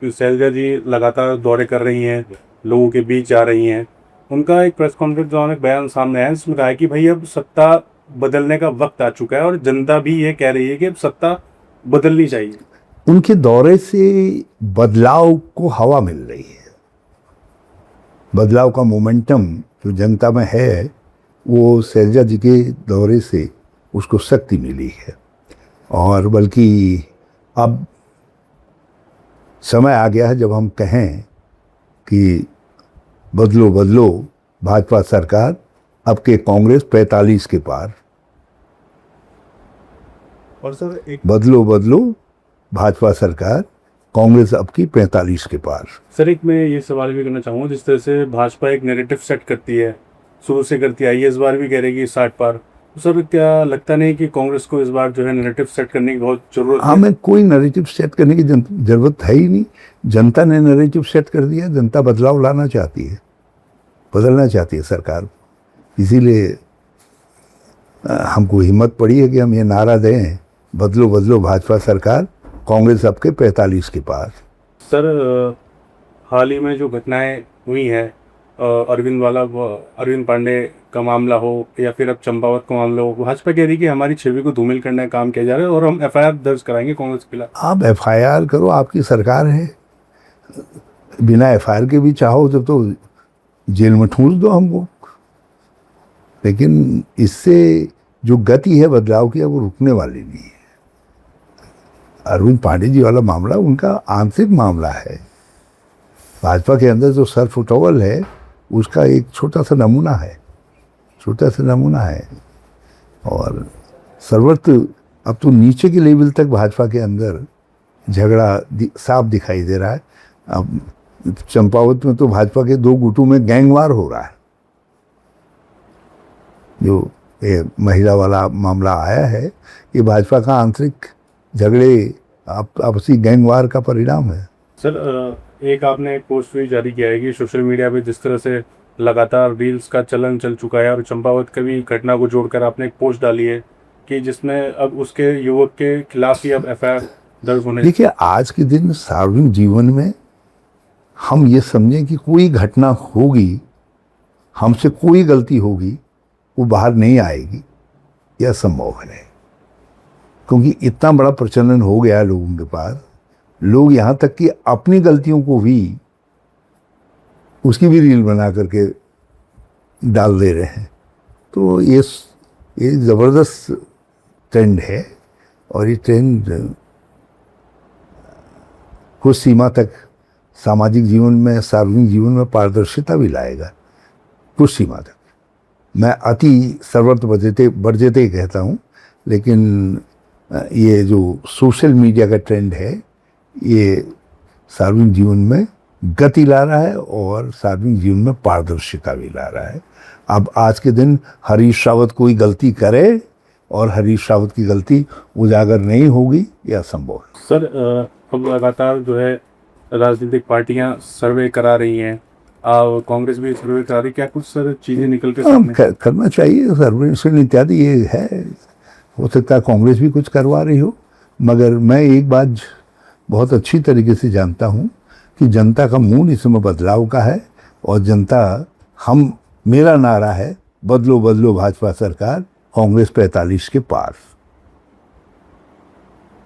शैलजा जी लगातार दौरे कर रही हैं, लोगों के बीच जा रही हैं। उनका एक प्रेस कॉन्फ्रेंस दौरान एक बयान सामने आया जिसमें कहा है कि भाई अब सत्ता बदलने का वक्त आ चुका है और जनता भी ये कह रही है कि अब सत्ता बदलनी चाहिए। उनके दौरे से बदलाव को हवा मिल रही है। बदलाव का मोमेंटम जो जनता में है वो शैलजा जी के दौरे से उसको शक्ति मिली है। और बल्कि अब समय आ गया है जब हम कहें कि बदलो बदलो भाजपा सरकार, अब के कांग्रेस 45 के पार। और सर एक बदलो बदलो भाजपा सरकार, कांग्रेस अब की 45 के पार। सर एक मैं ये सवाल भी करना चाहूँगा, जिस तरह से भाजपा एक नैरेटिव सेट करती है, शुरू से करती आई है, इस बार भी कह रही है कि 60 पार। तो सर क्या लगता नहीं कि कांग्रेस को इस बार जो है नैरेटिव सेट करने की बहुत जरूरत है? हमें कोई नैरेटिव सेट करने की जरूरत है ही नहीं। जनता ने नैरेटिव सेट कर दिया। जनता बदलाव लाना चाहती है, बदलना चाहती है सरकार। इसीलिए हमको हिम्मत पड़ी है कि हम ये नारा दें, बदलो बदलो भाजपा सरकार, कांग्रेस अब के 45 के पार। सर हाल ही में जो घटनाएं हुई हैं, अरविंद पांडे का मामला हो या फिर अब चंपावत का मामला हो, भाजपा कह रही है कि हमारी छवि को धूमिल करने का काम किया जा रहा है और हम एफआईआर दर्ज कराएंगे कांग्रेस के खिलाफ। आप एफआईआर करो, आपकी सरकार है। बिना एफआईआर के भी चाहो जब तो जेल में ठूंस दो हमको। लेकिन इससे जो गति है बदलाव की, वो रुकने वाली नहीं है। अरविंद पांडे जी वाला मामला उनका आंतरिक मामला है। भाजपा के अंदर जो सर फुटबॉल है उसका एक छोटा सा नमूना है। और सर्वत्र अब तो नीचे के लेवल तक भाजपा के अंदर झगड़ा साफ दिखाई दे रहा है। अब चंपावत में तो भाजपा के 2 गुटों में गैंगवार हो रहा है। जो ये महिला वाला मामला आया है, ये भाजपा का आंतरिक झगड़े आपसी गैंगवार का परिणाम है। सर एक आपने एक पोस्ट भी जारी किया है कि सोशल मीडिया पे जिस तरह से लगातार रील्स का चलन चल चुका है और चंपावत की भी घटना को जोड़कर आपने एक पोस्ट डाली है कि जिसमें अब उसके युवक के खिलाफ ही अब एफआईआर दर्ज होने। देखिए, आज के दिन सार्वजनिक जीवन में हम ये समझें कि कोई घटना होगी, हमसे कोई गलती होगी, वो बाहर नहीं आएगी, यह संभव है। क्योंकि इतना बड़ा प्रचलन हो गया है लोगों के पास। लोग यहाँ तक कि अपनी गलतियों को भी, उसकी भी रील बना करके डाल दे रहे हैं। तो ये ज़बरदस्त ट्रेंड है और ये ट्रेंड कुछ सीमा तक सामाजिक जीवन में, सार्वजनिक जीवन में पारदर्शिता भी लाएगा कुछ सीमा तक। मैं अति सर्वत्र वर्जते ही कहता हूँ, लेकिन ये जो सोशल मीडिया का ट्रेंड है ये सार्वजनिक जीवन में गति ला रहा है और सार्वजनिक जीवन में पारदर्शिता भी ला रहा है। अब आज के दिन हरीश रावत कोई गलती करे और हरीश रावत की गलती उजागर नहीं होगी, यह असंभव है। सर अब लगातार जो है राजनीतिक पार्टियां सर्वे करा रही हैं, कांग्रेस भी सर्वे करा रही, क्या कुछ सर चीज़ें निकल के सामने करना चाहिए? सर्वेक्षण इत्यादि ये है, हो सकता है कांग्रेस भी कुछ करवा रही हो। मगर मैं एक बात बहुत अच्छी तरीके से जानता हूँ कि जनता का मूड इस समय बदलाव का है और मेरा नारा है, बदलो बदलो भाजपा सरकार, कांग्रेस 45 के पार।